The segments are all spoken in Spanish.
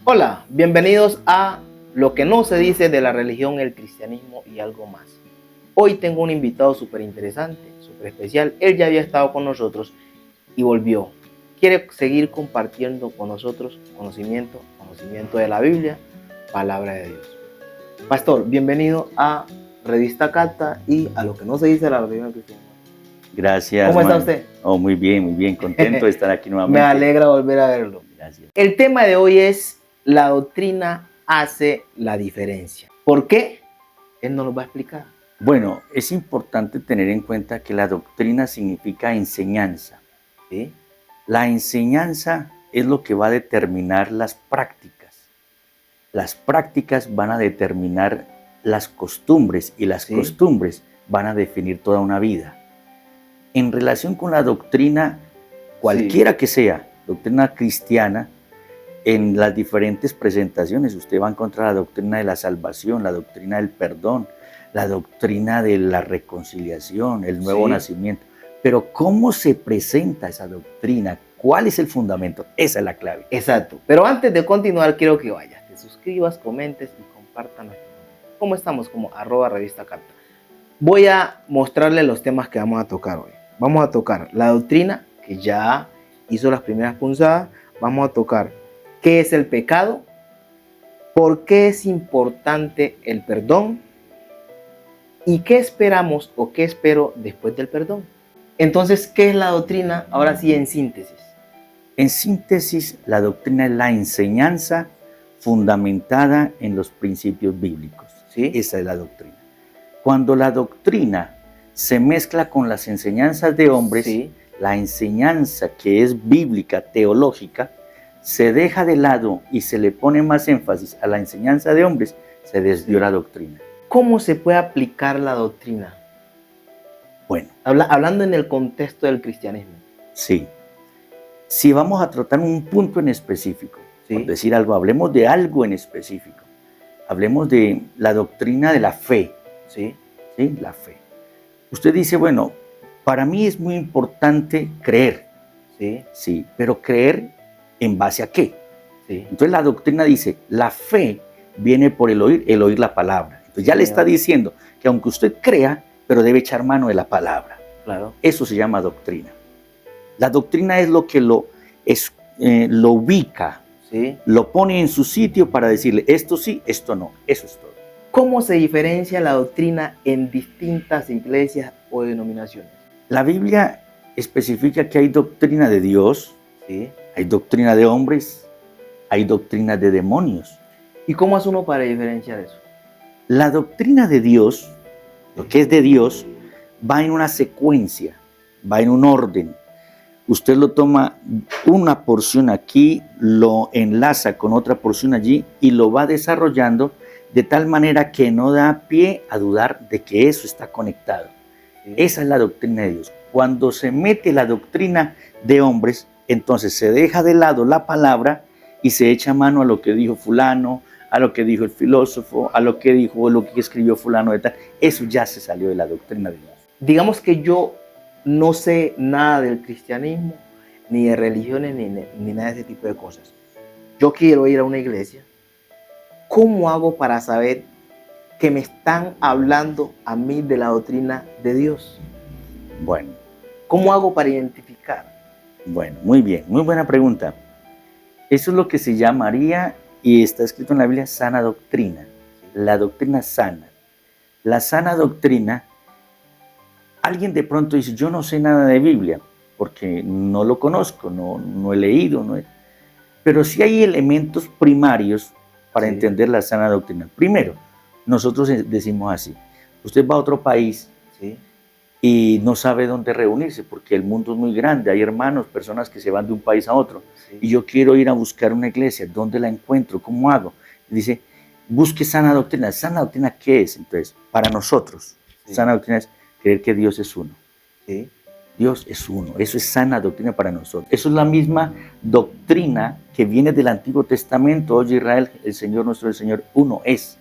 Hola, bienvenidos a Lo que no se dice de la religión, el cristianismo y algo más. Hoy tengo un invitado súper interesante, súper especial. Él ya había estado con nosotros y volvió. Quiere seguir compartiendo con nosotros conocimiento de la Biblia, palabra de Dios. Pastor, bienvenido a Revista Carta y a Lo que no se dice de la religión, el cristianismo. Gracias. ¿Cómo está usted? Oh, muy bien, contento de estar aquí nuevamente. Me alegra volver a verlo. Gracias. El tema de hoy es: la doctrina hace la diferencia. ¿Por qué? Él nos lo va a explicar. Bueno, es importante tener en cuenta que la doctrina significa enseñanza, ¿sí? La enseñanza es lo que va a determinar las prácticas. Las prácticas van a determinar las costumbres y las costumbres van a definir toda una vida. En relación con la doctrina, cualquiera que sea, doctrina cristiana, en las diferentes presentaciones usted va a encontrar la doctrina de la salvación, la doctrina del perdón, la doctrina de la reconciliación, el nuevo nacimiento. Pero ¿cómo se presenta esa doctrina? ¿Cuál es el fundamento? Esa es la clave. Exacto. Pero antes de continuar, quiero que vayas, te suscribas, comentes y compartan nuestro contenido. ¿Cómo estamos? Como @Revista Carta. Voy a mostrarles los temas que vamos a tocar hoy. Vamos a tocar la doctrina, que ya hizo las primeras punzadas. Vamos a tocar qué es el pecado, por qué es importante el perdón y qué esperamos o qué espero después del perdón. Entonces, ¿qué es la doctrina? Ahora sí, en síntesis. En síntesis, la doctrina es la enseñanza fundamentada en los principios bíblicos. ¿Sí? Esa es la doctrina. Cuando la doctrina se mezcla con las enseñanzas de hombres, la enseñanza que es bíblica, teológica, se deja de lado y se le pone más énfasis a la enseñanza de hombres, se desvió la doctrina. ¿Cómo se puede aplicar la doctrina? Bueno, hablando en el contexto del cristianismo. Sí. Si vamos a tratar un punto en específico, por decir algo, hablemos de algo en específico. Hablemos de la doctrina de la fe. ¿Sí? La fe. Usted dice, bueno, para mí es muy importante creer. Sí, pero creer ¿en base a qué? Entonces la doctrina dice, la fe viene por el oír la palabra. Entonces ya le está diciendo que aunque usted crea, pero debe echar mano de la palabra. Claro. Eso se llama doctrina. La doctrina es lo que lo ubica, lo pone en su sitio para decirle esto sí, esto no. Eso es todo. ¿Cómo se diferencia la doctrina en distintas iglesias o denominaciones? La Biblia especifica que hay doctrina de Dios, hay doctrina de hombres, hay doctrina de demonios. ¿Y cómo hace uno para diferenciar eso? La doctrina de Dios, lo que es de Dios, va en una secuencia, va en un orden. Usted lo toma una porción aquí, lo enlaza con otra porción allí y lo va desarrollando de tal manera que no da pie a dudar de que eso está conectado. Esa es la doctrina de Dios. Cuando se mete la doctrina de hombres, entonces se deja de lado la palabra y se echa mano a lo que dijo fulano, a lo que dijo el filósofo, a lo que dijo, lo que escribió fulano de tal. Eso ya se salió de la doctrina de Dios. Digamos que yo no sé nada del cristianismo, ni de religiones, ni nada de ese tipo de cosas. Yo quiero ir a una iglesia. ¿Cómo hago para saber que me están hablando a mí de la doctrina de Dios? Bueno. ¿Cómo hago para identificar? Bueno, muy bien, muy buena pregunta. Eso es lo que se llamaría, y está escrito en la Biblia, sana doctrina. La doctrina sana. La sana doctrina, alguien de pronto dice, yo no sé nada de Biblia, porque no lo conozco, no he leído, pero sí hay elementos primarios para entender la sana doctrina. Primero, nosotros decimos así, usted va a otro país y no sabe dónde reunirse, porque el mundo es muy grande, hay hermanos, personas que se van de un país a otro, y yo quiero ir a buscar una iglesia, ¿dónde la encuentro? ¿Cómo hago? Dice, busque sana doctrina. ¿Sana doctrina qué es? Entonces, para nosotros, sana doctrina es creer que Dios es uno. Dios es uno, eso es sana doctrina para nosotros. Eso es la misma doctrina que viene del Antiguo Testamento. Oye Israel, el Señor nuestro, el Señor uno es.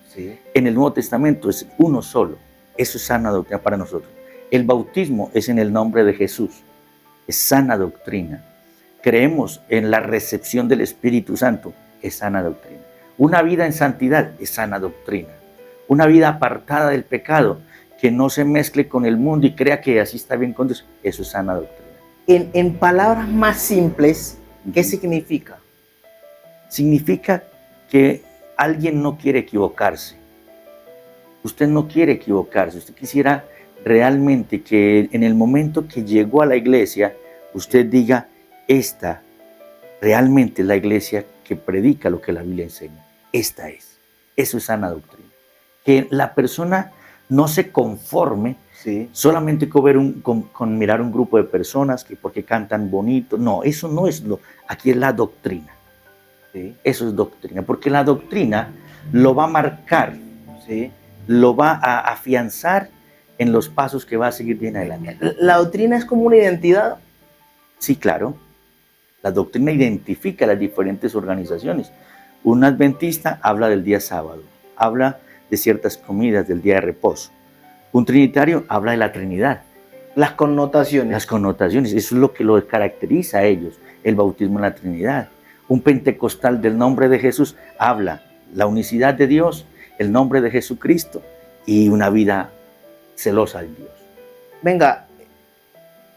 En el Nuevo Testamento es uno solo. Eso es sana doctrina para nosotros. El bautismo es en el nombre de Jesús. Es sana doctrina. Creemos en la recepción del Espíritu Santo. es sana doctrina. Una vida en santidad es sana doctrina. Una vida apartada del pecado, que no se mezcle con el mundo y crea que así está bien con Dios, eso es sana doctrina. En palabras más simples, ¿qué significa? Significa que alguien no quiere equivocarse. Usted no quiere equivocarse. Usted quisiera realmente que en el momento que llegó a la iglesia, usted diga, esta realmente es la iglesia que predica lo que la Biblia enseña. Esta es. Eso es sana doctrina. Que la persona no se conforme solamente con mirar un grupo de personas que porque cantan bonito. No, eso no es aquí es la doctrina. Eso es doctrina, porque la doctrina lo va a marcar, lo va a afianzar en los pasos que va a seguir bien adelante. ¿La doctrina es como una identidad? Sí, claro. La doctrina identifica las diferentes organizaciones. Un adventista habla del día sábado, habla de ciertas comidas, del día de reposo. Un trinitario habla de la Trinidad. Las connotaciones. Las connotaciones, eso es lo que lo caracteriza a ellos, el bautismo en la Trinidad. Un pentecostal del nombre de Jesús habla la unicidad de Dios, el nombre de Jesucristo y una vida celosa de Dios. Venga,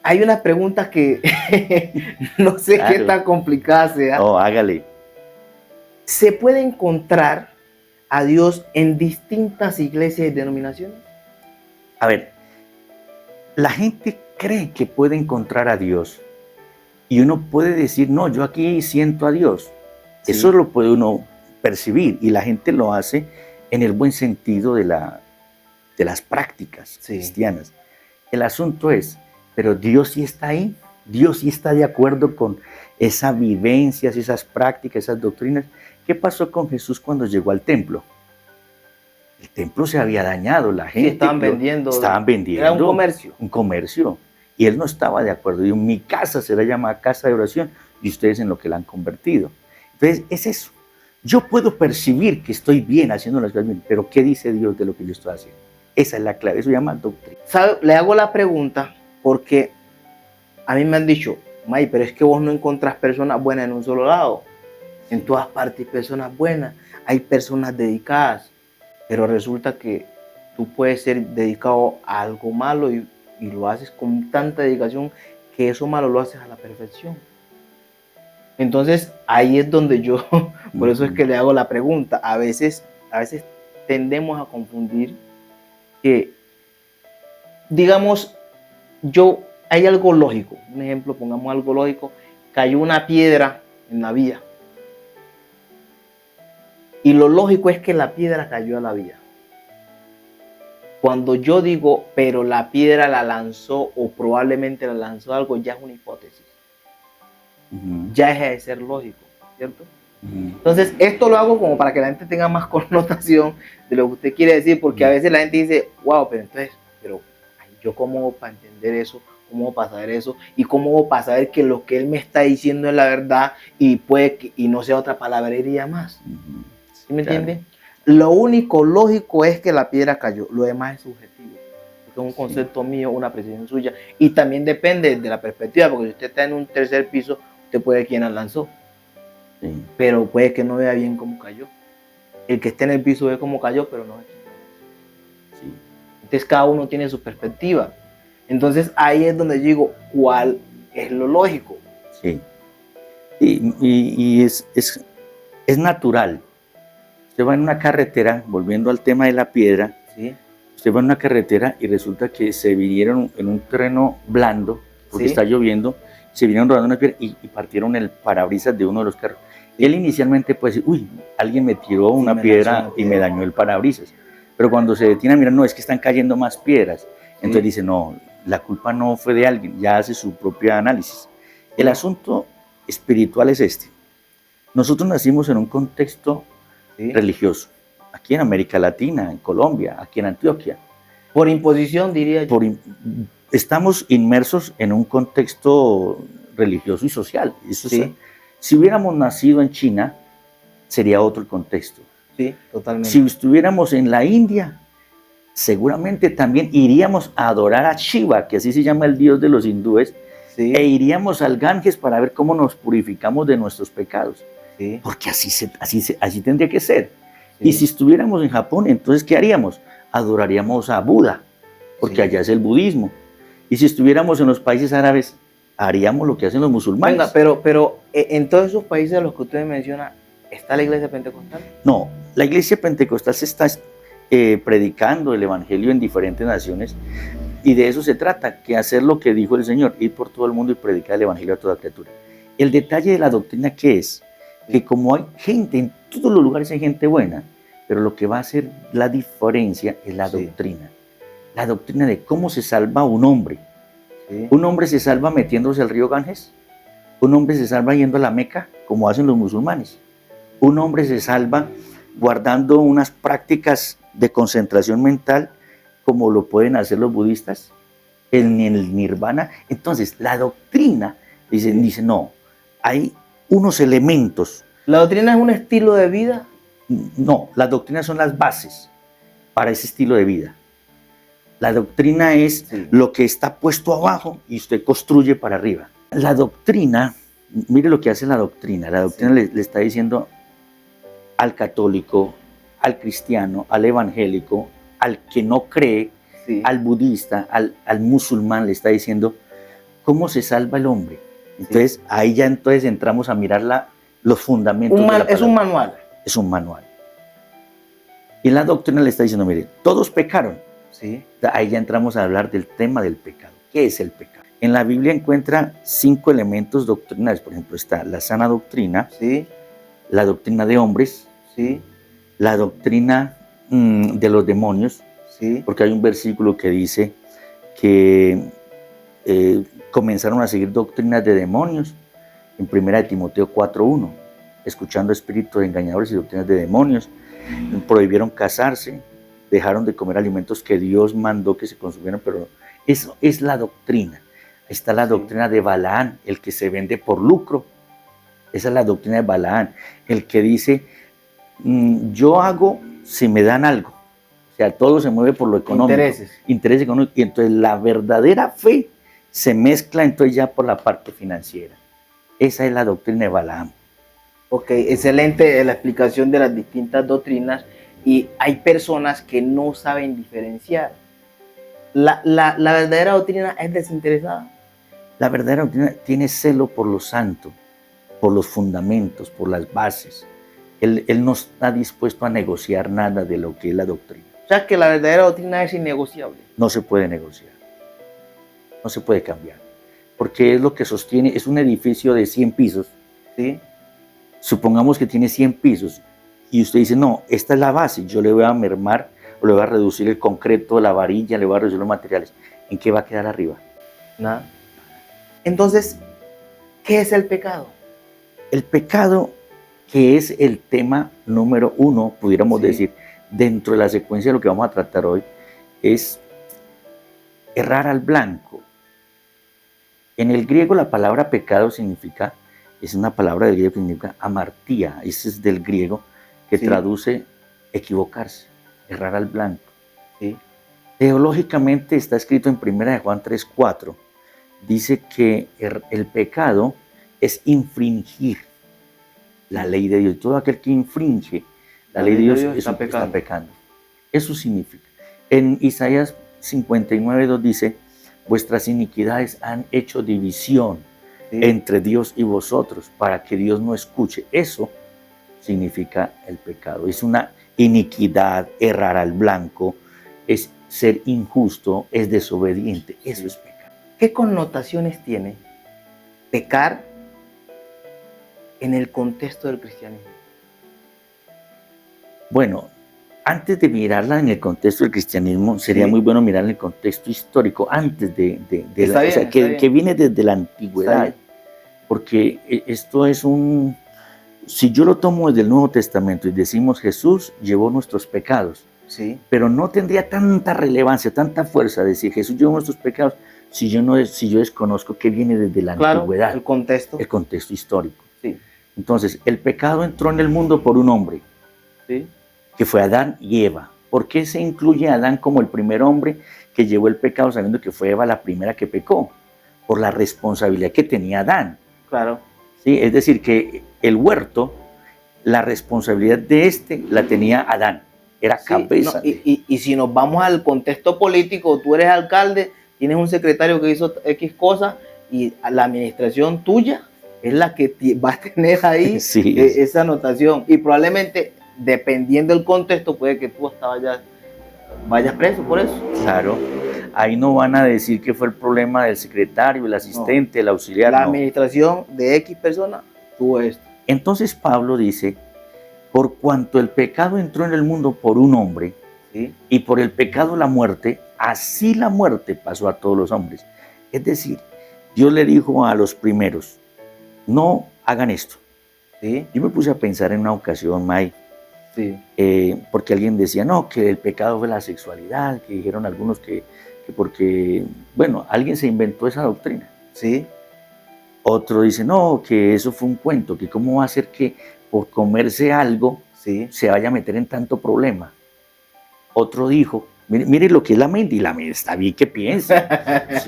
hay una pregunta que no sé qué tan complicada sea. Oh, hágale. ¿Se puede encontrar a Dios en distintas iglesias y denominaciones? A ver, la gente cree que puede encontrar a Dios y uno puede decir, no, yo aquí siento a Dios. Sí. Eso lo puede uno percibir y la gente lo hace en el buen sentido de las prácticas cristianas. El asunto es, pero Dios sí está ahí, Dios sí está de acuerdo con esas vivencias, esas prácticas, esas doctrinas. ¿Qué pasó con Jesús cuando llegó al templo? El templo se había dañado, la gente estaban vendiendo. Era un comercio. Un comercio. Y él no estaba de acuerdo. Dijo, mi casa será llamada casa de oración y ustedes en lo que la han convertido. Entonces, es eso. Yo puedo percibir que estoy bien haciendo las cosas bien, pero ¿qué dice Dios de lo que yo estoy haciendo? Esa es la clave, eso se llama doctrina. ¿Sabe? Le hago la pregunta porque a mí me han dicho, May, pero es que vos no encontrás personas buenas en un solo lado. En todas partes hay personas buenas, hay personas dedicadas, pero resulta que tú puedes ser dedicado a algo malo y lo haces con tanta dedicación que eso malo lo haces a la perfección. Entonces ahí es donde yo, por eso es que le hago la pregunta, a veces tendemos a confundir que, digamos, hay algo lógico, un ejemplo, pongamos algo lógico, cayó una piedra en la vía y lo lógico es que la piedra cayó a la vía. Cuando yo digo, pero la piedra la lanzó o probablemente la lanzó algo, ya es una hipótesis. Ya deja de ser lógico, ¿cierto? Entonces, esto lo hago como para que la gente tenga más connotación de lo que usted quiere decir, porque a veces la gente dice, wow, pero yo cómo hago para entender eso, cómo hago para saber eso, y cómo hago para saber que lo que él me está diciendo es la verdad y puede que y no sea otra palabrería más. ¿Sí me entiende? Lo único lógico es que la piedra cayó, lo demás es subjetivo, porque es un concepto mío, una apreciación suya, y también depende de la perspectiva, porque si usted está en un tercer piso, usted puede ver quién la lanzó, pero puede que no vea bien cómo cayó. El que esté en el piso ve cómo cayó, pero no ve quién la lanzó. Entonces cada uno tiene su perspectiva. Entonces ahí es donde digo, ¿cuál es lo lógico? Sí. Y es natural. Usted va en una carretera, volviendo al tema de la piedra, usted va en una carretera y resulta que se vinieron en un terreno blando, porque está lloviendo, se vinieron rodando una piedra y partieron el parabrisas de uno de los carros. Él inicialmente puede decir, uy, alguien me tiró una piedra y me dañó el parabrisas. Pero cuando se detiene a mirar, no, es que están cayendo más piedras. Entonces dice, no, la culpa no fue de alguien, ya hace su propio análisis. El asunto espiritual es este. Nosotros nacimos en un contexto religioso, aquí en América Latina, en Colombia, aquí en Antioquia. Por imposición, diría yo. Estamos inmersos en un contexto religioso y social. Eso si hubiéramos nacido en China, sería otro el contexto. Sí, totalmente. Si estuviéramos en la India, seguramente también iríamos a adorar a Shiva, que así se llama el dios de los hindúes, e iríamos al Ganges para ver cómo nos purificamos de nuestros pecados. Sí, porque así tendría que ser. sí, Y si estuviéramos en Japón, entonces, ¿qué haríamos? Adoraríamos a Buda, porque sí. allá es el budismo. Y si estuviéramos en los países árabes, haríamos lo que hacen los musulmanes. Venga, pero en todos esos países a los que usted menciona, ¿está la iglesia pentecostal? No, la iglesia pentecostal se está predicando el evangelio en diferentes naciones y de eso se trata, que hacer lo que dijo el Señor, ir por todo el mundo y predicar el evangelio a toda criatura. El detalle de la doctrina, ¿qué es? Que como hay gente, en todos los lugares hay gente buena, pero lo que va a hacer la diferencia es la Sí. doctrina. La doctrina de cómo se salva un hombre. Sí, Un hombre se salva metiéndose al río Ganges. Un hombre se salva yendo a la Meca, como hacen los musulmanes. Un hombre se salva guardando unas prácticas de concentración mental, como lo pueden hacer los budistas, en el nirvana. Entonces, la doctrina dice, no, hay unos elementos. ¿la doctrina es un estilo de vida? No, las doctrinas son las bases para ese estilo de vida. La doctrina es Sí. lo que está puesto abajo y usted construye para arriba. La doctrina, mire lo que hace la doctrina. La doctrina Sí. le está diciendo al católico, al cristiano, al evangélico, al que no cree, Sí. al budista, al musulmán, le está diciendo cómo se salva el hombre. Entonces, ahí ya entonces entramos a mirar los fundamentos de la palabra. Es un manual. Es un manual. Y la doctrina le está diciendo, mire, todos pecaron. Sí. Ahí ya entramos a hablar del tema del pecado. ¿Qué es el pecado? En la Biblia encuentra 5 elementos doctrinales. Por ejemplo, está la sana doctrina, Sí. la doctrina de hombres, Sí. la doctrina de los demonios, Sí. porque hay un versículo que dice que comenzaron a seguir doctrinas de demonios en 1 Timoteo 4:1, escuchando espíritus engañadores y doctrinas de demonios, prohibieron casarse, dejaron de comer alimentos que Dios mandó que se consumieran, pero eso es la doctrina. Está la doctrina de Balaán, el que se vende por lucro. Esa es la doctrina de Balaán, el que dice, yo hago si me dan algo. O sea, todo se mueve por lo económico. Intereses económicos. Y entonces la verdadera fe se mezcla entonces ya por la parte financiera. Esa es la doctrina de Balaam. Ok, excelente la explicación de las distintas doctrinas, y hay personas que no saben diferenciar. La verdadera doctrina es desinteresada. La verdadera doctrina tiene celo por lo santo, por los fundamentos, por las bases. Él no está dispuesto a negociar nada de lo que es la doctrina. O sea que la verdadera doctrina es innegociable. No se puede negociar, no se puede cambiar, porque es lo que sostiene, es un edificio de 100 pisos. ¿Sí? Supongamos que tiene 100 pisos y usted dice, no, esta es la base, yo le voy a mermar o le voy a reducir el concreto, la varilla, le voy a reducir los materiales. ¿En qué va a quedar arriba? Nada. Entonces, ¿qué es el pecado? El pecado, que es el tema número 1, pudiéramos decir, dentro de la secuencia de lo que vamos a tratar hoy, es errar al blanco. En el griego la palabra pecado significa, es una palabra del griego que significa amartía, ese es del griego, que traduce equivocarse, errar al blanco. Sí. Teológicamente está escrito en 1 Juan 3:4, dice que el pecado es infringir la ley de Dios. Todo aquel que infringe la ley de Dios está pecando. Eso significa. En Isaías 59:2 dice, vuestras iniquidades han hecho división entre Dios y vosotros, para que Dios no escuche. Eso significa el pecado. Es una iniquidad, errar al blanco, es ser injusto, es desobediente. Eso es pecado. ¿Qué connotaciones tiene pecar en el contexto del cristianismo? Bueno, antes de mirarla en el contexto del cristianismo, sería muy bueno mirarla en el contexto histórico, antes que viene desde la antigüedad. Porque esto es si yo lo tomo desde el Nuevo Testamento y decimos Jesús llevó nuestros pecados, pero no tendría tanta relevancia, tanta fuerza decir Jesús llevó nuestros pecados si yo desconozco que viene desde la antigüedad. El contexto histórico. Entonces, el pecado entró en el mundo por un hombre, que fue Adán y Eva. ¿Por qué se incluye a Adán como el primer hombre que llevó el pecado, sabiendo que fue Eva la primera que pecó? Por la responsabilidad que tenía Adán. Claro. ¿Sí? Es decir, que el huerto la responsabilidad de la tenía Adán, era Sí, cabeza. no, y si nos vamos al contexto político, tú eres alcalde, tienes un secretario que hizo X cosas y la administración tuya es la que va a tener ahí Sí, esa anotación. Y probablemente, dependiendo del contexto, puede que tú hasta vayas preso por eso. claro. Ahí no van a decir que fue el problema del secretario, el asistente, el auxiliar. La no. administración de X persona tuvo esto. Entonces Pablo dice, por cuanto el pecado entró en el mundo por un hombre, ¿Sí? y por el pecado la muerte, así la muerte pasó a todos los hombres. Es decir, Dios le dijo a los primeros, no hagan esto. ¿Sí? Yo me puse a pensar en una ocasión, May, Sí. porque alguien decía, no, que el pecado fue la sexualidad, que dijeron algunos que porque, bueno, alguien se inventó esa doctrina. Sí. Otro dice, no, que eso fue un cuento, que cómo va a ser que por comerse algo Sí. se vaya a meter en tanto problema. Otro dijo, mire lo que es la mente, y la mente está bien que piensa.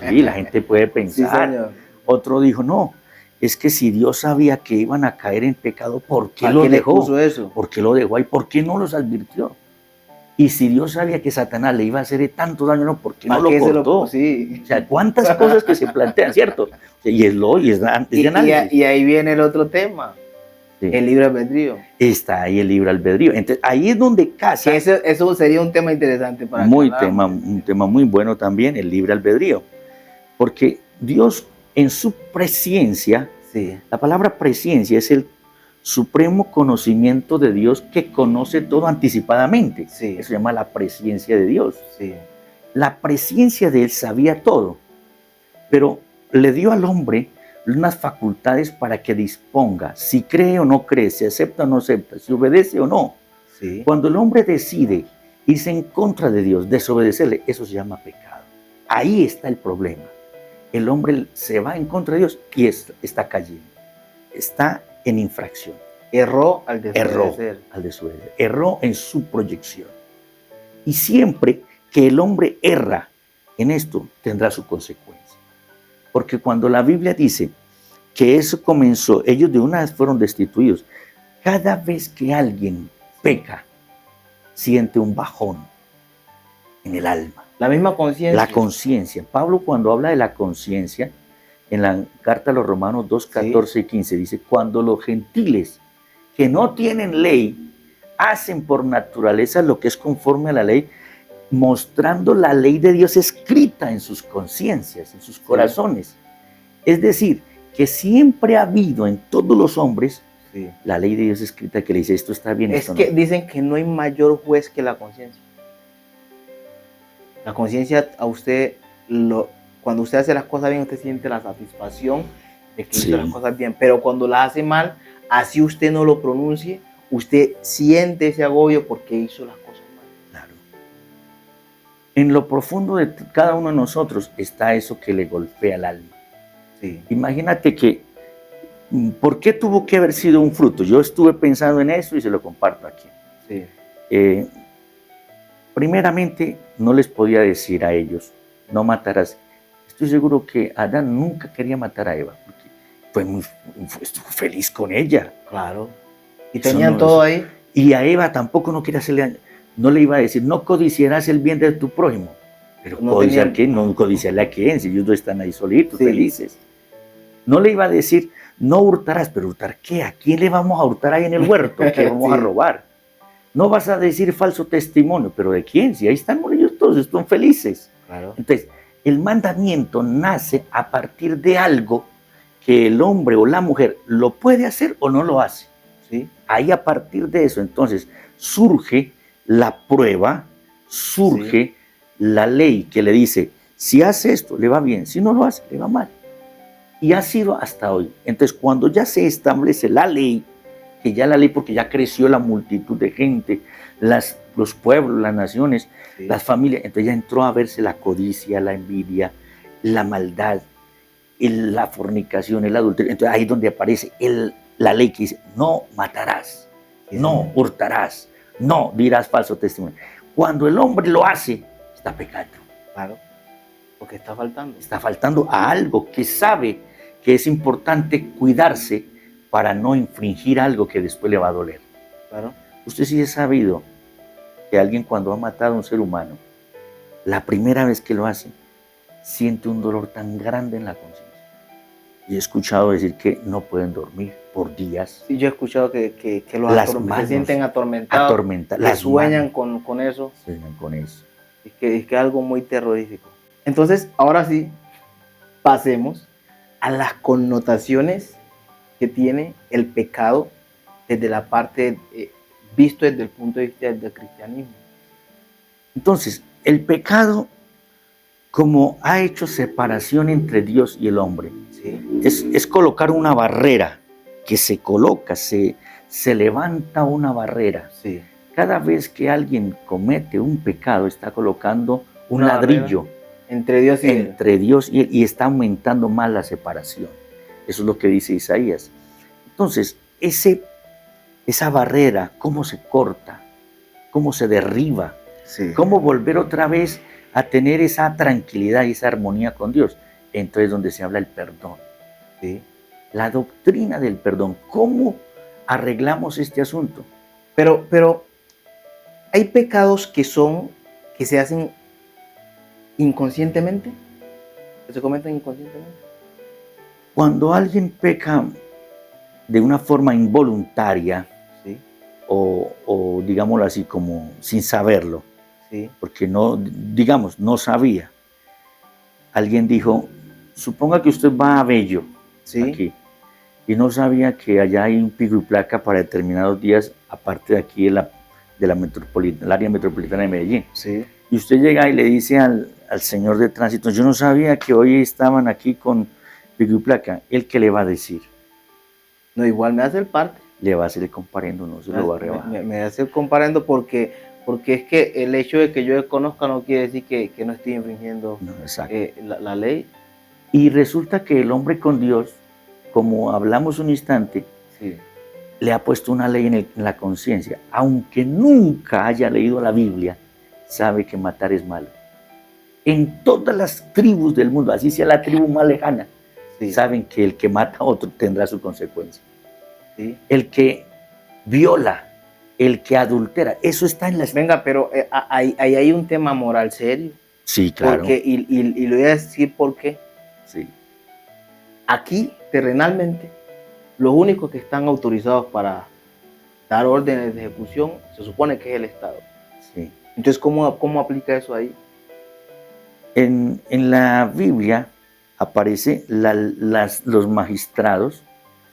Sí, la gente puede pensar. Sí, señor. Otro dijo, no, es que si Dios sabía que iban a caer en pecado, ¿por qué ¿Para lo qué le dejó? puso eso? ¿Por qué lo dejó ahí? ¿Por qué no los advirtió? Y si Dios sabía que Satanás le iba a hacer tanto daño, ¿no? ¿Por qué no lo cortó? Sí. O sea, cuántas cosas que se plantean, ¿cierto? Y es de análisis. Y ahí viene el otro tema, Sí. el libre albedrío. Está ahí el libre albedrío. Entonces, ahí es donde casa. Que eso sería un tema interesante para un tema muy bueno también, el libre albedrío. Porque Dios en su presciencia, Sí. la palabra presciencia es el supremo conocimiento de Dios que conoce todo anticipadamente. Sí. Eso se llama la presciencia de Dios. Sí. La presciencia de Él sabía todo, pero le dio al hombre unas facultades para que disponga si cree o no cree, si acepta o no acepta, si obedece o no. Sí. Cuando el hombre decide irse en contra de Dios, desobedecerle, eso se llama pecado. Ahí está el problema. El hombre se va en contra de Dios y está cayendo. Está en infracción. Erró al desobedecer. Erró en su proyección. Y siempre que el hombre erra en esto, tendrá su consecuencia. Porque cuando la Biblia dice que eso comenzó, ellos de una vez fueron destituidos. Cada vez que alguien peca, siente un bajón en el alma. La misma conciencia. La conciencia. Pablo, cuando habla de la conciencia, en la carta a los Romanos 2, 14 y 15, dice, cuando los gentiles que no tienen ley hacen por naturaleza lo que es conforme a la ley, mostrando la ley de Dios escrita en sus conciencias, en sus corazones. Es decir, que siempre ha habido en todos los hombres la ley de Dios escrita que le dice esto está bien, esto no. Es que dicen que no hay mayor juez que la conciencia. La conciencia a usted, cuando usted hace las cosas bien, usted siente la satisfacción de que hizo las cosas bien, pero cuando las hace mal, así usted no lo pronuncie, usted siente ese agobio porque hizo las cosas mal. Claro. En lo profundo de cada uno de nosotros está eso que le golpea el alma. Sí. Imagínate que, ¿por qué tuvo que haber sido un fruto? Yo estuve pensando en eso y se lo comparto aquí. Sí. Primeramente, no les podía decir a ellos, no matarás. Estoy seguro que Adán nunca quería matar a Eva, porque estuvo feliz con ella. Claro. Y tenían todo ahí. Y a Eva tampoco no quería hacerle daño. No le iba a decir, no codiciarás el bien de tu prójimo. Pero no codiciar qué, no codiciarle a quién, si ellos dos están ahí solitos, felices. No le iba a decir, no hurtarás, pero ¿hurtar qué? ¿A quién le vamos a hurtar ahí en el huerto? ¿Qué vamos a robar? No vas a decir falso testimonio, pero ¿de quién? Si ahí están ellos todos, están felices. Claro. Entonces, el mandamiento nace a partir de algo que el hombre o la mujer lo puede hacer o no lo hace. ¿Sí? Ahí a partir de eso, entonces, surge la prueba, surge la ley que le dice, si hace esto, le va bien, si no lo hace, le va mal. Y ha sido hasta hoy. Entonces, cuando ya se establece la ley, que ya la ley, porque ya creció la multitud de gente, los pueblos, las naciones, las familias, entonces ya entró a verse la codicia, la envidia, la maldad, la fornicación, el adulterio. Entonces ahí es donde aparece la ley que dice, no matarás, no hurtarás, no dirás falso testimonio. Cuando el hombre lo hace, está pecando. Claro, porque está faltando. Está faltando a algo que sabe que es importante cuidarse para no infringir algo que después le va a doler. Claro. Usted sí ha sabido que alguien cuando ha matado a un ser humano, la primera vez que lo hace, siente un dolor tan grande en la conciencia. Y he escuchado decir que no pueden dormir por días. Sí, yo he escuchado que Las manos se sienten atormentados, que las sueñan manos con eso. sueñan con eso. Es que es algo muy terrorífico. Entonces, ahora sí, pasemos a las connotaciones que tiene el pecado desde la parte, visto desde el punto de vista del cristianismo. Entonces, el pecado, como ha hecho separación entre Dios y el hombre, Sí, es colocar una barrera, que se coloca, se levanta una barrera. sí. Cada vez que alguien comete un pecado, está colocando un Una barrera ladrillo entre Dios y él. entre Dios y él, y está aumentando más la separación. Eso es lo que dice Isaías. Entonces, esa barrera, ¿cómo se corta? ¿Cómo se derriba? Sí. ¿Cómo volver otra vez a tener esa tranquilidad y esa armonía con Dios? Entonces, donde se habla el perdón. Sí. La doctrina del perdón. ¿Cómo arreglamos este asunto? Pero hay pecados que se hacen inconscientemente, que se cometen inconscientemente. Cuando alguien peca de una forma involuntaria, Sí, o digámoslo así, como sin saberlo, sí, porque no, digamos, no sabía. Alguien dijo, suponga que usted va a Bello, sí, aquí, y no sabía que allá hay un pico y placa para determinados días, aparte de aquí del área metropolitana de Medellín. sí. Y usted llega y le dice al señor de tránsito, yo no sabía que hoy estaban aquí con pico y placa. ¿Él qué le va a decir? No, igual me hace el parte. Le va a hacer el comparendo, no se lo va a rebajar. Me hace el comparendo porque es que el hecho de que yo conozca no quiere decir que no estoy infringiendo No, exacto. la ley. Y resulta que el hombre con Dios, como hablamos un instante, Sí, le ha puesto una ley en la conciencia. Aunque nunca haya leído la Biblia, sabe que matar es malo. En todas las tribus del mundo, así sea la tribu más lejana, sí, saben que el que mata a otro tendrá su consecuencia. sí. El que viola, el que adultera, eso está en las... Venga, pero ahí hay un tema moral serio. Sí, claro. Porque, y le voy a decir por qué. Sí. Aquí, terrenalmente, los únicos que están autorizados para dar órdenes de ejecución se supone que es el Estado. Sí. Entonces, ¿cómo aplica eso ahí? En la Biblia aparece los magistrados,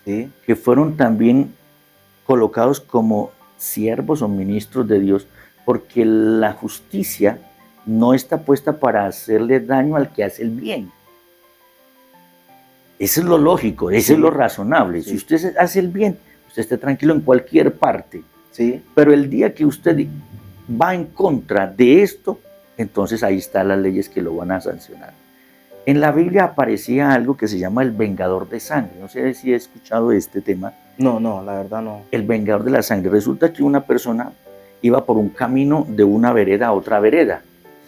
Sí, que fueron también colocados como siervos o ministros de Dios, porque la justicia no está puesta para hacerle daño al que hace el bien. Eso es lo lógico, eso es lo razonable. Sí. Si usted hace el bien, usted esté tranquilo en cualquier parte. sí, Pero el día que usted va en contra de esto, entonces ahí están las leyes que lo van a sancionar. En la Biblia aparecía algo que se llama el vengador de sangre. No sé si he escuchado este tema. no, la verdad no. El vengador de la sangre. Resulta que una persona iba por un camino de una vereda a otra vereda.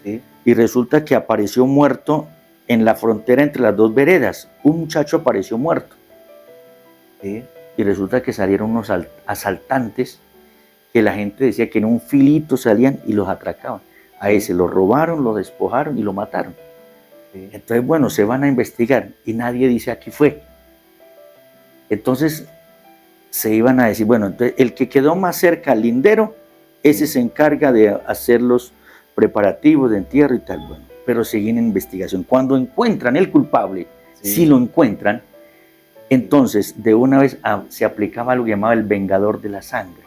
Sí, Y resulta que apareció muerto en la frontera entre las dos veredas. Un muchacho apareció muerto. sí, Y resulta que salieron unos asaltantes que la gente decía que en un filito salían y los atracaban. A ese lo robaron, lo despojaron y lo mataron. sí. Entonces, bueno, se van a investigar y nadie dice aquí fue. Entonces se iban a decir, bueno, entonces el que quedó más cerca al lindero, ese se encarga de hacer los preparativos de entierro y tal. Bueno, pero siguen en investigación. Cuando encuentran el culpable, si lo encuentran, entonces de una vez se aplicaba algo llamado el vengador de la sangre.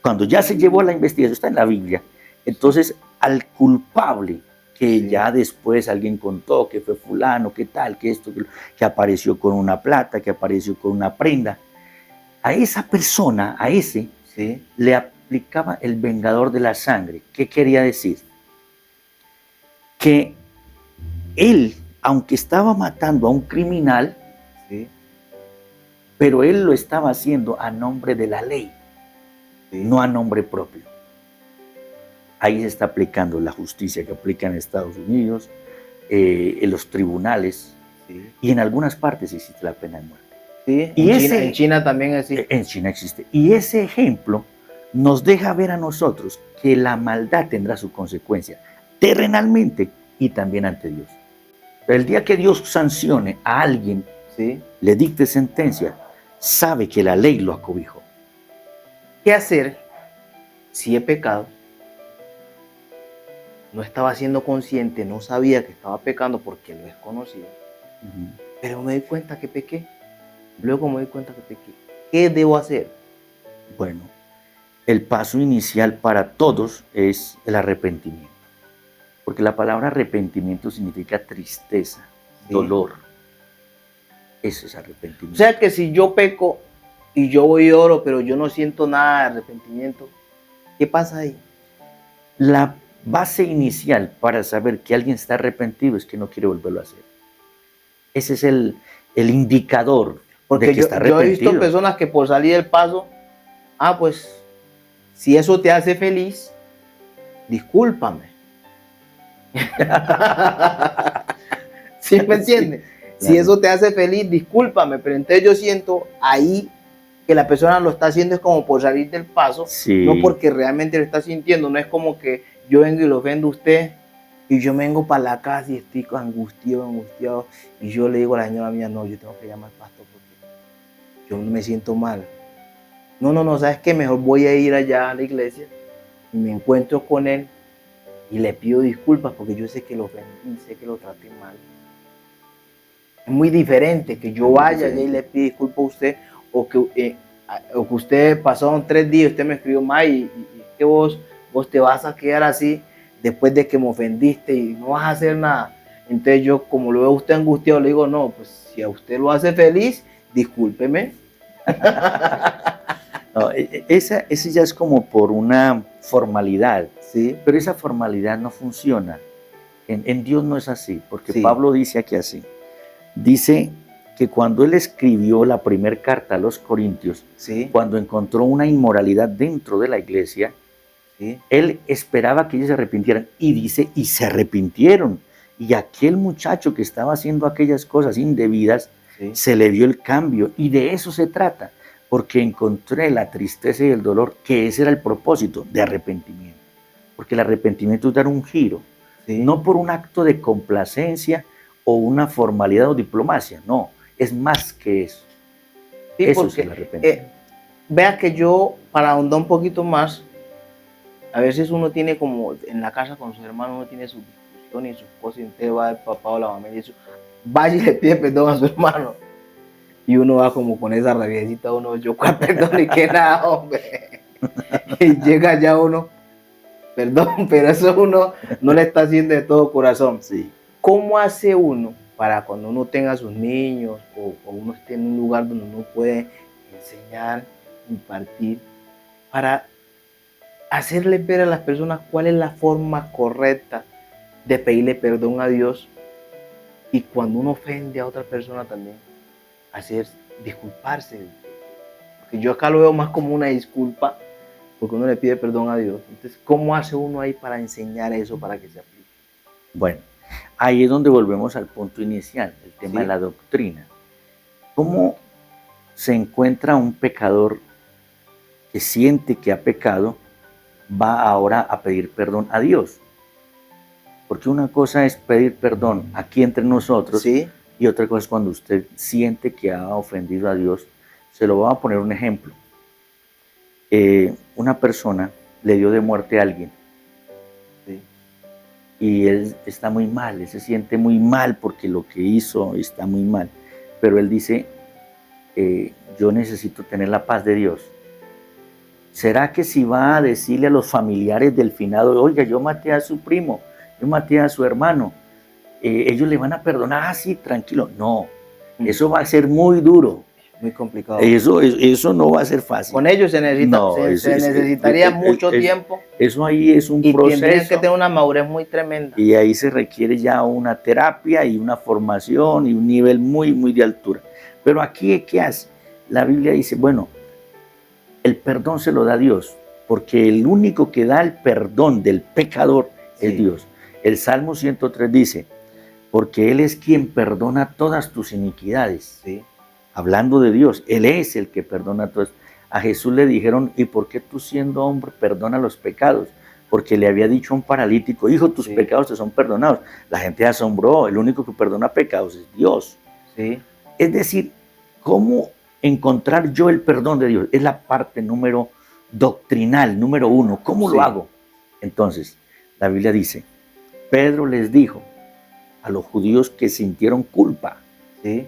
Cuando ya se llevó a la investigación, está en la Biblia, entonces al culpable, que ya después alguien contó que fue fulano, que tal, que esto, que apareció con una plata, que apareció con una prenda, a esa persona, a ese, Sí, le aplicaba el vengador de la sangre. ¿Qué quería decir? Que él, aunque estaba matando a un criminal, sí, pero él lo estaba haciendo a nombre de la ley, sí. no a nombre propio. Ahí se está aplicando la justicia que aplica en Estados Unidos, en los tribunales, Sí, y en algunas partes existe la pena de muerte. Sí, Y en China también existe. en China existe. Y ese ejemplo nos deja ver a nosotros que la maldad tendrá su consecuencia terrenalmente y también ante Dios. Pero el día que Dios sancione a alguien, Sí. le dicte sentencia, sabe que la ley lo acobijó. ¿Qué hacer si he pecado? No estaba siendo consciente, no sabía que estaba pecando porque lo desconocía. Pero me di cuenta que pequé. Luego me di cuenta que pequé. ¿Qué debo hacer? Bueno, el paso inicial para todos es el arrepentimiento. Porque la palabra arrepentimiento significa tristeza, Sí. dolor. Eso es O arrepentimiento. sea que si yo peco y yo voy y oro, pero yo no siento nada de arrepentimiento, ¿qué pasa ahí? La base inicial para saber que alguien está arrepentido es que no quiere volverlo a hacer. Ese es el indicador Porque de que está yo he arrepentido. visto personas que por salir del paso, pues si eso te hace feliz, discúlpame. ¿Sí me entiendes? Sí, Si claro. eso te hace feliz, discúlpame. Pero entonces yo siento ahí que la persona lo está haciendo es como por salir del paso, Sí. no porque realmente lo está sintiendo. No es como que yo vengo y lo ofendo a usted y yo vengo para la casa y estoy angustiado y yo le digo a la señora mía, no, yo tengo que llamar al pastor porque yo me siento mal. No, ¿sabes qué? Mejor voy a ir allá a la iglesia y me encuentro con él y le pido disculpas porque yo sé que lo ofendí, sé que lo traté mal. Es muy diferente que yo vaya allá y le pido disculpas a usted o que usted pasaron 3 días y usted me escribió mal y que vos te vas a quedar así después de que me ofendiste y no vas a hacer nada. Entonces yo, como lo veo a usted angustiado, le digo, no, pues si a usted lo hace feliz, discúlpeme. No, ese ya es como por una formalidad, Sí, pero esa formalidad no funciona. En Dios no es así, porque sí. Pablo dice aquí así. Dice que cuando él escribió la primera carta a los Corintios, Sí, cuando encontró una inmoralidad dentro de la iglesia, sí, él esperaba que ellos se arrepintieran. Y dice, y se arrepintieron. Y aquel muchacho que estaba haciendo aquellas cosas indebidas, sí. se le dio el cambio. Y de eso se trata, porque encontré la tristeza y el dolor, que ese era el propósito de arrepentimiento. Porque el arrepentimiento es dar un giro, Sí. no por un acto de complacencia o una formalidad o diplomacia, no, es más que eso. Sí, Eso porque es el arrepentimiento. vea que yo, para ahondar un poquito más, a veces uno tiene como en la casa con sus hermanos, uno tiene sus discusiones y sus cosas, y entonces va el papá o la mamá y dice, vaya y le pide perdón a su hermano. Y uno va como con esa rabiecita, uno, yo cuál perdón y qué nada, hombre. Y llega ya uno, perdón, pero eso uno no le está haciendo de todo corazón. Sí. ¿Cómo hace uno para cuando uno tenga a sus niños o uno esté en un lugar donde uno puede enseñar, impartir, para hacerles ver a las personas cuál es la forma correcta de pedirle perdón a Dios y cuando uno ofende a otra persona también, disculparse? Porque yo acá lo veo más como una disculpa porque uno le pide perdón a Dios. Entonces, ¿cómo hace uno ahí para enseñar eso para que se aplique? Bueno, ahí es donde volvemos al punto inicial, el tema Sí. de la doctrina. ¿Cómo se encuentra un pecador que siente que ha pecado, va ahora a pedir perdón a Dios? Porque una cosa es pedir perdón aquí entre nosotros, Sí, y otra cosa es cuando usted siente que ha ofendido a Dios. Se lo voy a poner un ejemplo. Una persona le dio de muerte a alguien sí, y él está muy mal, él se siente muy mal porque lo que hizo está muy mal. Pero él dice, yo necesito tener la paz de Dios. ¿Será que si va a decirle a los familiares del finado, oiga, yo maté a su primo, yo maté a su hermano, ellos le van a perdonar? Ah, sí, tranquilo. No, eso va a ser muy duro. muy complicado. Eso no va a ser fácil. Con ellos se necesitaría No, mucho tiempo eso ahí es un y tendrían proceso. que tener una madurez muy tremenda. Y ahí se requiere ya una terapia y una formación y un nivel muy, muy de altura. Pero aquí, ¿qué hace? La Biblia dice, bueno, el perdón se lo da Dios, porque el único que da el perdón del pecador es Dios. El Salmo 103 dice, porque Él es quien perdona todas tus iniquidades. Sí. hablando de Dios, Él es el que perdona a todos. A Jesús le dijeron, ¿y por qué tú siendo hombre perdona los pecados? Porque le había dicho a un paralítico, hijo, tus pecados te son perdonados. La gente se asombró, el único que perdona pecados es Dios. Sí. Es decir, ¿cómo encontrar yo el perdón de Dios? Es la parte doctrinal, número 1. ¿Cómo lo hago? Entonces, la Biblia dice, Pedro les dijo a los judíos que sintieron culpa, Sí.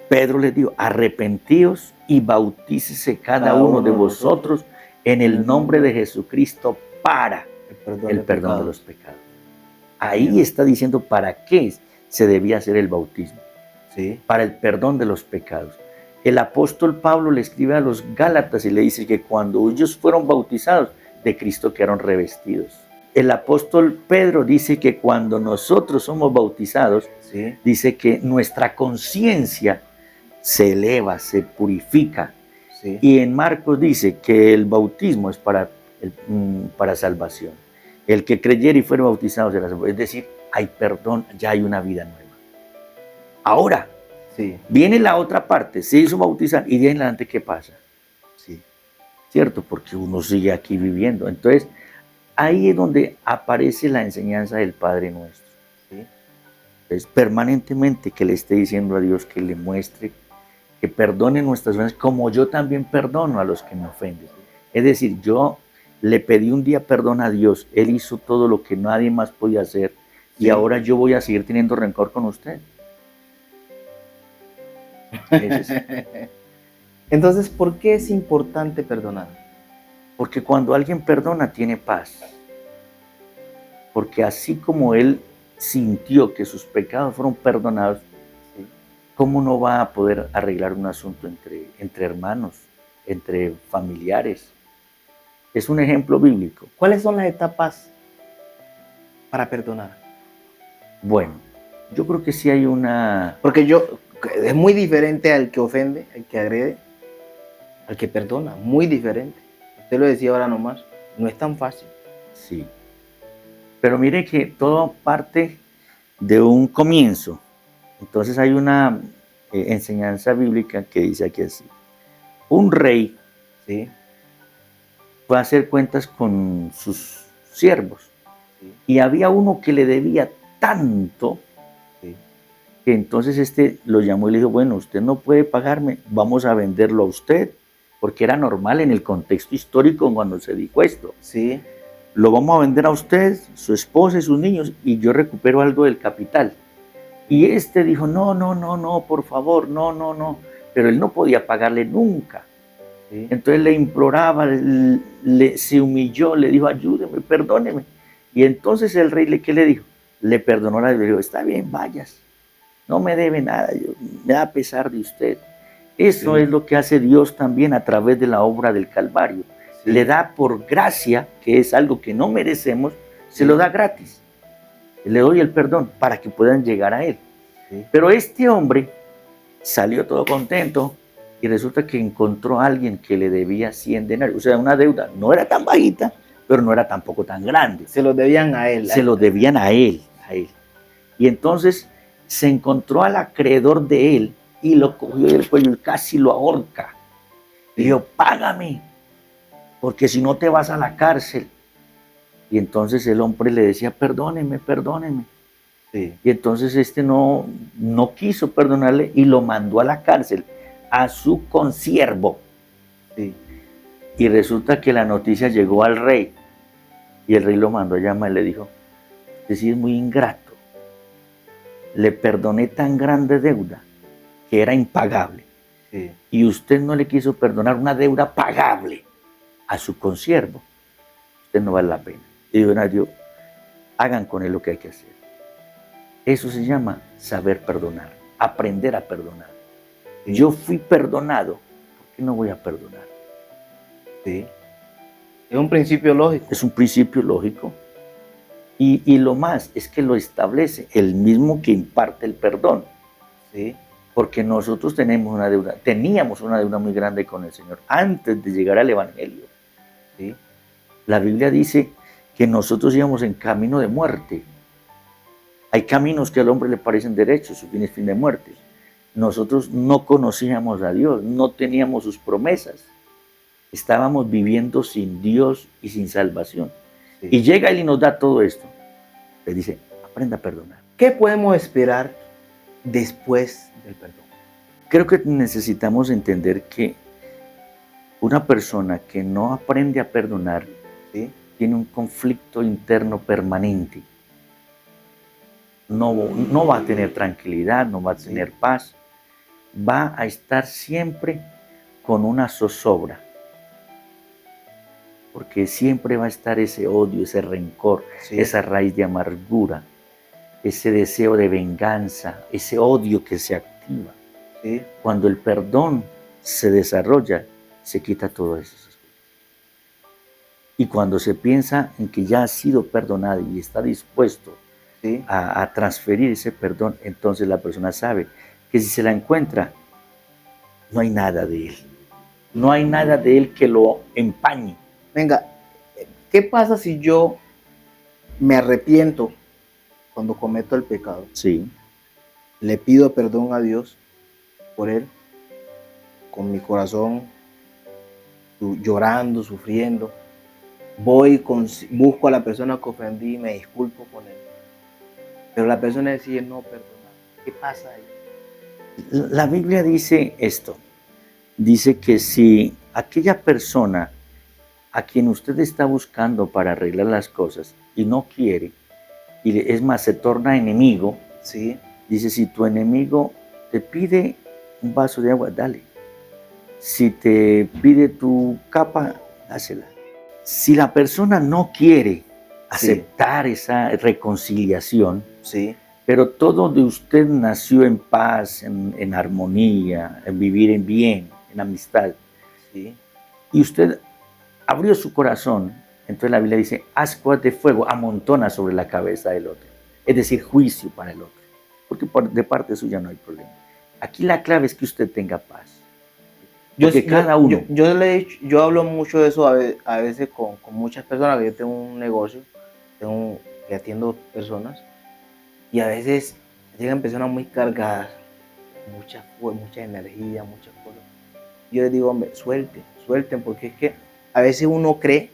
Pedro les dijo, arrepentíos y bautícese cada uno de vosotros en el nombre de Jesucristo para el perdón de los pecados. Ahí está diciendo para qué se debía hacer el bautismo. Sí. Para el perdón de los pecados. El apóstol Pablo le escribe a los Gálatas y le dice que cuando ellos fueron bautizados, de Cristo quedaron revestidos. El apóstol Pedro dice que cuando nosotros somos bautizados, Sí. dice que nuestra conciencia se eleva, se purifica. Sí. Y en Marcos dice que el bautismo es para salvación. El que creyere y fuere bautizado será salvo. Es decir, hay perdón, ya hay una vida nueva. Ahora, Sí. viene la otra parte, se hizo bautizar y de ahí en adelante, ¿qué pasa? Sí. ¿Cierto? Porque uno sigue aquí viviendo. Entonces, ahí es donde aparece la enseñanza del Padre Nuestro. Sí. Es permanentemente que le esté diciendo a Dios que le muestre, que perdone nuestras ofensas, como yo también perdono a los que me ofenden. Es decir, yo le pedí un día perdón a Dios, Él hizo todo lo que nadie más podía hacer y ahora yo voy a seguir teniendo rencor con usted. Entonces, ¿por qué es importante perdonar? Porque cuando alguien perdona tiene paz. Porque así como él sintió que sus pecados fueron perdonados, ¿cómo no va a poder arreglar un asunto entre hermanos, entre familiares? Es un ejemplo bíblico. ¿Cuáles son las etapas para perdonar? Bueno, yo creo que sí hay una... Porque es muy diferente al que ofende, al que agrede, al que perdona, muy diferente. Usted lo decía ahora nomás, no es tan fácil. Sí. Pero mire que todo parte de un comienzo. Entonces hay una enseñanza bíblica que dice aquí así. Un rey, ¿sí?, fue a hacer cuentas con sus siervos. Sí. Y había uno que le debía tanto, Sí. que entonces lo llamó y le dijo, bueno, usted no puede pagarme, vamos a venderlo a usted, porque era normal en el contexto histórico cuando se dijo esto. Sí. Lo vamos a vender a usted, su esposa y sus niños, y yo recupero algo del capital. Y dijo, no, por favor, no. Pero él no podía pagarle nunca. Sí. Entonces le imploraba, se humilló, le dijo, ayúdeme, perdóneme. Y entonces el rey, ¿qué le dijo? Le perdonó la deuda, le dijo, está bien, vayas, no me debe nada, me da pesar de usted. Eso Sí. es lo que hace Dios también a través de la obra del Calvario. Sí. Le da por gracia, que es algo que no merecemos, se lo da gratis. Le doy el perdón para que puedan llegar a Él. Sí. Pero este hombre salió todo contento y resulta que encontró a alguien que le debía 100 denarios. O sea, una deuda no era tan bajita, pero no era tampoco tan grande. Se lo debían a él. Se lo debían a él. Y entonces se encontró al acreedor de él y lo cogió del cuello y casi lo ahorca. Le dijo, págame, porque si no te vas a la cárcel. Y entonces el hombre le decía, perdóneme. Sí. Y entonces no quiso perdonarle y lo mandó a la cárcel, a su consiervo. Sí. Y resulta que la noticia llegó al rey. Y el rey lo mandó a llamar y le dijo, usted sí es muy ingrato. Le perdoné tan grande deuda que era impagable. Sí. Y usted no le quiso perdonar una deuda pagable a su consiervo. Usted no vale la pena. Y dijo, no, Dios, hagan con él lo que hay que hacer. Eso se llama saber perdonar, aprender a perdonar. Yo fui perdonado, ¿por qué no voy a perdonar? Sí. Es un principio lógico. Es un principio lógico. Y lo más es que lo establece el mismo que imparte el perdón. Sí. Porque nosotros teníamos una deuda muy grande con el Señor antes de llegar al Evangelio. Sí. La Biblia dice que nosotros íbamos en camino de muerte. Hay caminos que al hombre le parecen derechos, su fin es fin de muerte. nosotros no conocíamos a Dios, no teníamos sus promesas. Estábamos viviendo sin Dios y sin salvación. Sí. Y llega Él y nos da todo esto. Le dice, aprenda a perdonar. ¿Qué podemos esperar después del perdón? Creo que necesitamos entender que una persona que no aprende a perdonar, ¿sí?, tiene un conflicto interno permanente. No va a tener tranquilidad, no va a tener paz. Va a estar siempre con una zozobra. Porque siempre va a estar ese odio, ese rencor, Sí. esa raíz de amargura, ese deseo de venganza, ese odio que se activa. Sí. Cuando el perdón se desarrolla, se quita todo eso. Y cuando se piensa en que ya ha sido perdonado y está dispuesto Sí. a transferir ese perdón, entonces la persona sabe que si se la encuentra, no hay nada de él. No hay nada de él que lo empañe. Venga, ¿qué pasa si yo me arrepiento cuando cometo el pecado? Sí. Le pido perdón a Dios por él, con mi corazón llorando, sufriendo. Busco a la persona que ofendí y me disculpo con él. Pero la persona decide no perdonar. ¿Qué pasa ahí? La Biblia dice esto. Dice que si aquella persona a quien usted está buscando para arreglar las cosas y no quiere, y es más, se torna enemigo, Sí. dice, si tu enemigo te pide un vaso de agua, dale. Si te pide tu capa, dásela. Si la persona no quiere aceptar esa reconciliación, Sí. pero todo de usted nació en paz, en armonía, en vivir en bien, en amistad, Sí. y usted abrió su corazón, entonces la Biblia dice, ascuas de fuego amontona sobre la cabeza del otro. Es decir, juicio para el otro. Porque de parte suya no hay problema. Aquí la clave es que usted tenga paz. Porque cada uno... Yo hablo mucho de eso a veces con muchas personas, que yo tengo un negocio, que atiendo personas, y a veces llegan personas muy cargadas, mucha energía, muchas cosas. Yo les digo, hombre, suelten, porque es que a veces uno cree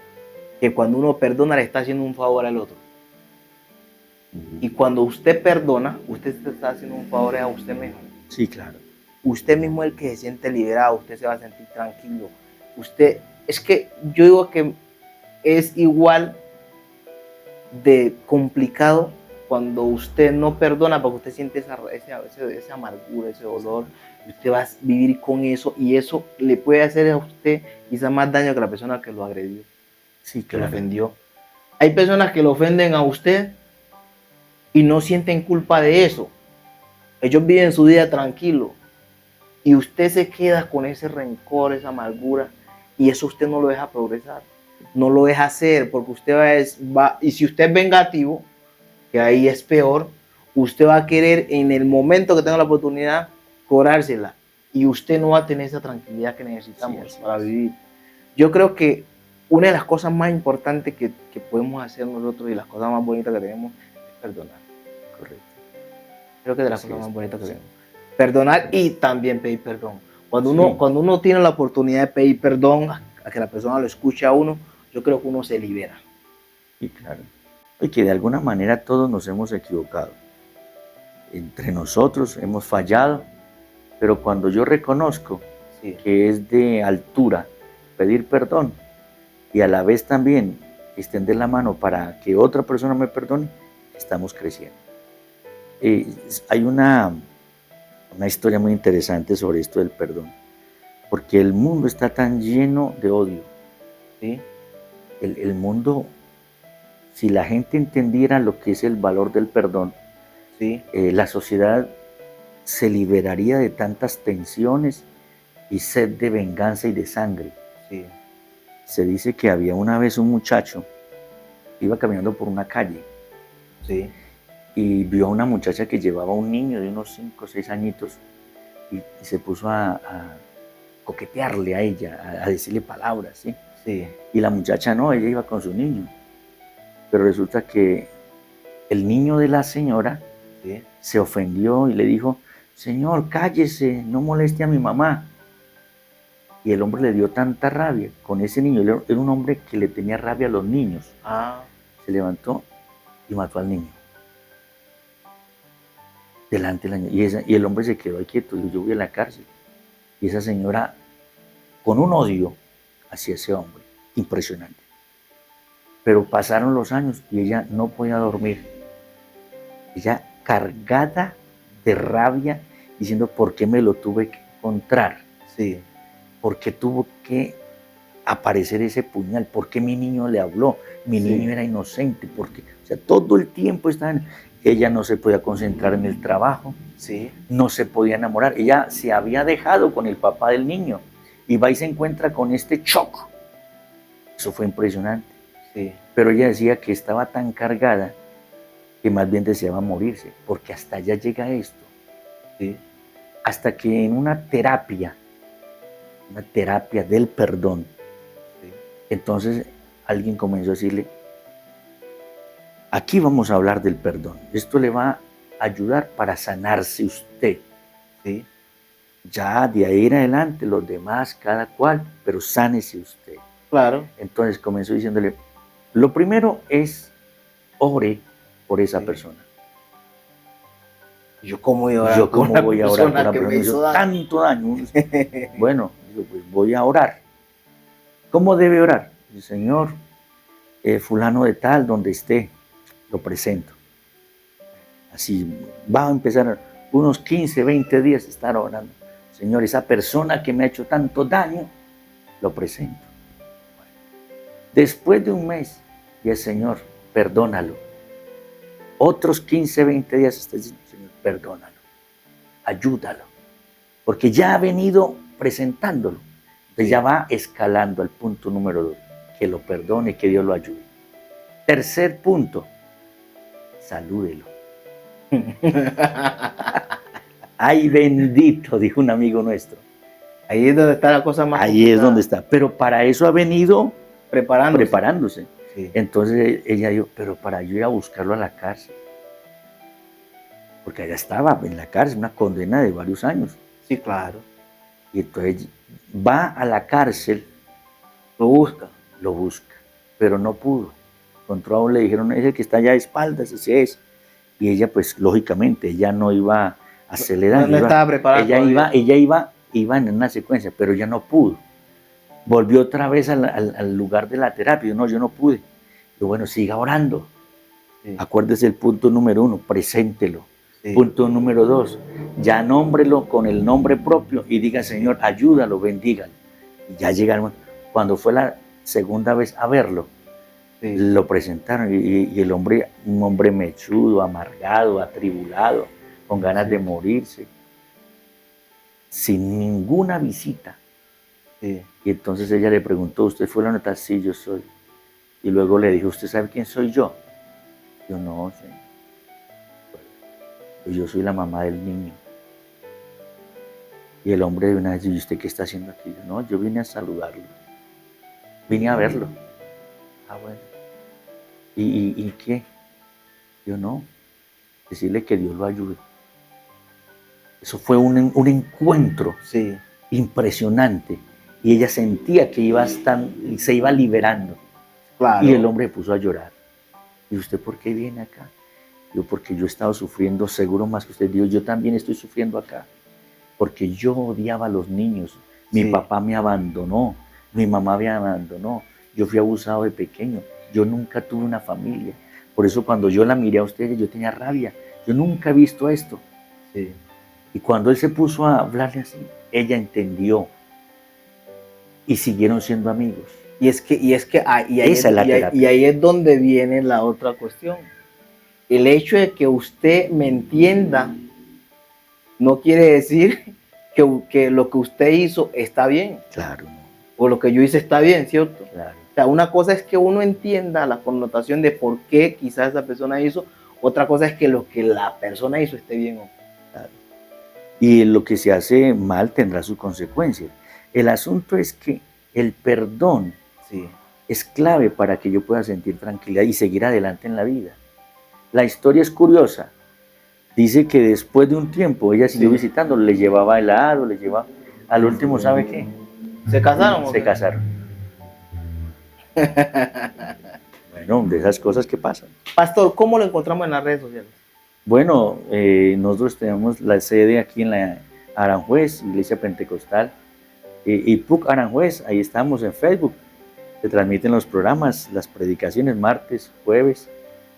que cuando uno perdona le está haciendo un favor al otro. Y cuando usted perdona, usted se está haciendo un favor a usted mismo. Sí, claro. Usted mismo es el que se siente liberado, usted se va a sentir tranquilo. Es que yo digo que es igual de complicado cuando usted no perdona, porque usted siente esa amargura, ese dolor, y usted va a vivir con eso, y eso le puede hacer a usted quizá más daño que la persona que lo agredió, Sí, que lo claro. ofendió. Hay personas que lo ofenden a usted y no sienten culpa de eso. Ellos viven su vida tranquilo. Y usted se queda con ese rencor, esa amargura, y eso usted no lo deja progresar, no lo deja hacer, porque usted y si usted es vengativo, que ahí es peor, usted va a querer en el momento que tenga la oportunidad cobrársela, y usted no va a tener esa tranquilidad que necesitamos para vivir. Yo creo que una de las cosas más importantes que podemos hacer nosotros, y las cosas más bonitas que tenemos, es perdonar. Correcto. Creo que de las cosas más bonitas que tenemos. Perdonar y también pedir perdón. Cuando uno tiene la oportunidad de pedir perdón, a que la persona lo escuche a uno, yo creo que uno se libera. Sí, claro. Y que de alguna manera todos nos hemos equivocado. Entre nosotros hemos fallado, pero cuando yo reconozco que es de altura pedir perdón y a la vez también extender la mano para que otra persona me perdone, estamos creciendo. Hay una historia muy interesante sobre esto del perdón, porque el mundo está tan lleno de odio. ¿Sí? El mundo, si la gente entendiera lo que es el valor del perdón, ¿sí? La sociedad se liberaría de tantas tensiones y sed de venganza y de sangre. Sí. Se dice que había una vez un muchacho que iba caminando por una calle. Sí. Y vio a una muchacha que llevaba un niño de unos 5 o 6 añitos y se puso a coquetearle a ella, a decirle palabras, ¿sí? Sí. Y la muchacha no, ella iba con su niño. Pero resulta que el niño de la señora se ofendió y le dijo, Señor, cállese, no moleste a mi mamá. Y el hombre le dio tanta rabia con ese niño. Era un hombre que le tenía rabia a los niños. Ah, Se levantó y mató al niño. Delante de la niña. Y el hombre se quedó ahí quieto. Dijo, yo voy a la cárcel. Y esa señora, con un odio hacia ese hombre, impresionante. Pero pasaron los años y ella no podía dormir. Ella cargada de rabia, diciendo, ¿por qué me lo tuve que encontrar? sí, ¿Por qué tuvo que aparecer ese puñal? ¿Por qué mi niño le habló? Mi Sí. niño era inocente. Porque, o sea, todo el tiempo ella no se podía concentrar en el trabajo, sí, no se podía enamorar. Ella se había dejado con el papá del niño y va y se encuentra con este shock. Eso fue impresionante. sí, Pero ella decía que estaba tan cargada que más bien deseaba morirse, porque hasta allá llega esto. sí, Hasta que en una terapia del perdón, sí. entonces alguien comenzó a decirle, aquí vamos a hablar del perdón. Esto le va a ayudar para sanarse usted. Sí, Ya de ahí en adelante, los demás, cada cual, pero sánese usted. claro. Entonces comenzó diciéndole, lo primero es, ore por esa Sí. persona. Yo cómo voy a orar Yo por cómo una voy a orar por persona una que persona me que hizo hizo daño. tanto daño. Bueno, digo, pues voy a orar. ¿Cómo debe orar? El Señor, fulano de tal, donde esté, lo presento. Así va a empezar unos 15, 20 días estar orando. Señor, esa persona que me ha hecho tanto daño, lo presento. Después de un mes, y el Señor, perdónalo. Otros 15, 20 días está diciendo, Señor, perdónalo. Ayúdalo. Porque ya ha venido presentándolo. Entonces Sí. ya va escalando al punto número 2. Que lo perdone, que Dios lo ayude. Tercer punto, salúdelo. Ay, bendito, dijo un amigo nuestro. Ahí es donde está la cosa más Ahí complicada. es donde está. Pero para eso ha venido preparándose. Sí. Entonces ella dijo, pero para yo ir a buscarlo a la cárcel. Porque allá estaba en la cárcel, una condena de varios años. Sí, claro. Y entonces va a la cárcel, Lo busca. lo busca, pero no pudo. Encontró a uno, le dijeron, es el que está allá de espaldas, ese es. Y ella, pues, lógicamente, ella no iba a hacerle daño. No estaba preparada Ella iba en una secuencia, pero ya no pudo. Volvió otra vez al lugar de la terapia. No, yo no pude. Yo, bueno, siga orando. Sí. Acuérdese el punto número 1, preséntelo. Sí. Punto número 2, ya nómbrelo con el nombre propio y diga, Señor, ayúdalo, bendígalo. Y ya llegaron, cuando fue la segunda vez a verlo, Sí. lo presentaron y el hombre, un hombre mechudo, amargado, atribulado, con ganas de morirse, sin ninguna visita. Sí. Y entonces ella le preguntó, ¿usted fue la nota? Sí, yo soy. Y luego le dijo, ¿usted sabe quién soy yo? Yo no sé. Yo soy la mamá del niño. Y el hombre de una vez dijo, ¿y usted qué está haciendo aquí? Yo, no, yo vine a saludarlo. Vine a verlo. Ah, bueno. ¿Y qué? Yo no. Decirle que Dios lo ayude. Eso fue un encuentro Sí. impresionante. Y ella sentía que se iba liberando. Claro. Y el hombre se puso a llorar. ¿Y usted por qué viene acá? Yo, porque yo he estado sufriendo seguro más que usted. Dios, yo también estoy sufriendo acá. Porque yo odiaba a los niños. Mi papá me abandonó. Mi mamá me abandonó. Yo fui abusado de pequeño. Yo nunca tuve una familia. Por eso cuando yo la miré a usted, yo tenía rabia. Yo nunca he visto esto. Sí. Y cuando él se puso a hablarle así, ella entendió. Y siguieron siendo amigos. Y ahí es donde viene la otra cuestión. El hecho de que usted me entienda no quiere decir que lo que usted hizo está bien. Claro. O lo que yo hice está bien, ¿cierto? Claro. O sea, una cosa es que uno entienda la connotación de por qué quizás esa persona hizo. Otra cosa es que lo que la persona hizo esté bien o no. Claro. Y lo que se hace mal tendrá sus consecuencias. El asunto es que el perdón es clave para que yo pueda sentir tranquilidad y seguir adelante en la vida. La historia es curiosa. dice que después de un tiempo ella siguió Sí. visitando, le llevaba helado, le llevaba... Al último, ¿sabe qué? ¿Se casaron? o Se qué? casaron. Bueno, de esas cosas que pasan. Pastor, ¿cómo lo encontramos en las redes sociales? Bueno, nosotros tenemos la sede aquí en la Aranjuez, Iglesia Pentecostal, y PUC Aranjuez, ahí estamos en Facebook. Se transmiten los programas, las predicaciones martes, jueves,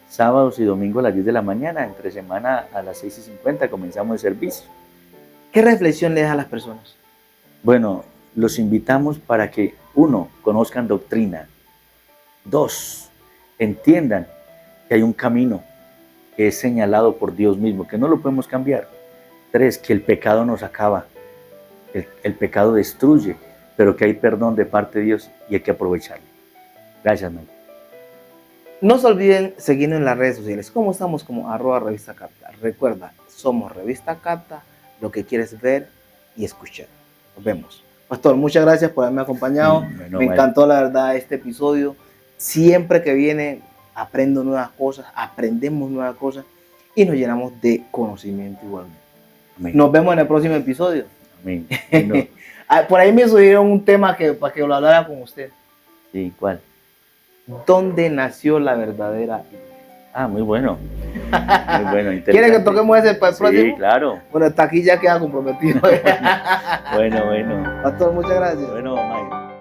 sábados y domingos a las 10 de la mañana. Entre semana a las 6:50 comenzamos el servicio. ¿Qué reflexión le das a las personas? Bueno, los invitamos para que, 1, conozcan doctrina. 2, entiendan que hay un camino que es señalado por Dios mismo, que no lo podemos cambiar. 3, que el pecado nos acaba, el pecado destruye, pero que hay perdón de parte de Dios y hay que aprovecharlo. Gracias, Mike. No se olviden seguirnos en las redes sociales. ¿Cómo estamos? Como @Revista Capta. Recuerda, somos Revista Capta, lo que quieres ver y escuchar. Nos vemos. Pastor, muchas gracias por haberme acompañado. Bueno, Me Mike. encantó la verdad este episodio. Siempre que viene aprendo nuevas cosas, aprendemos nuevas cosas y nos llenamos de conocimiento igualmente. Amén. Nos vemos en el próximo episodio. Amén. Bueno, Por ahí me subieron un tema para que lo hablara con usted. sí, ¿cuál? ¿Dónde nació la verdadera iglesia? Ah, muy bueno. Muy bueno, ¿Quiere interesante. que toquemos ese para el próximo? Sí, claro. Bueno, hasta aquí ya queda comprometido. Bueno. Pastor, muchas gracias. Bueno, Mike.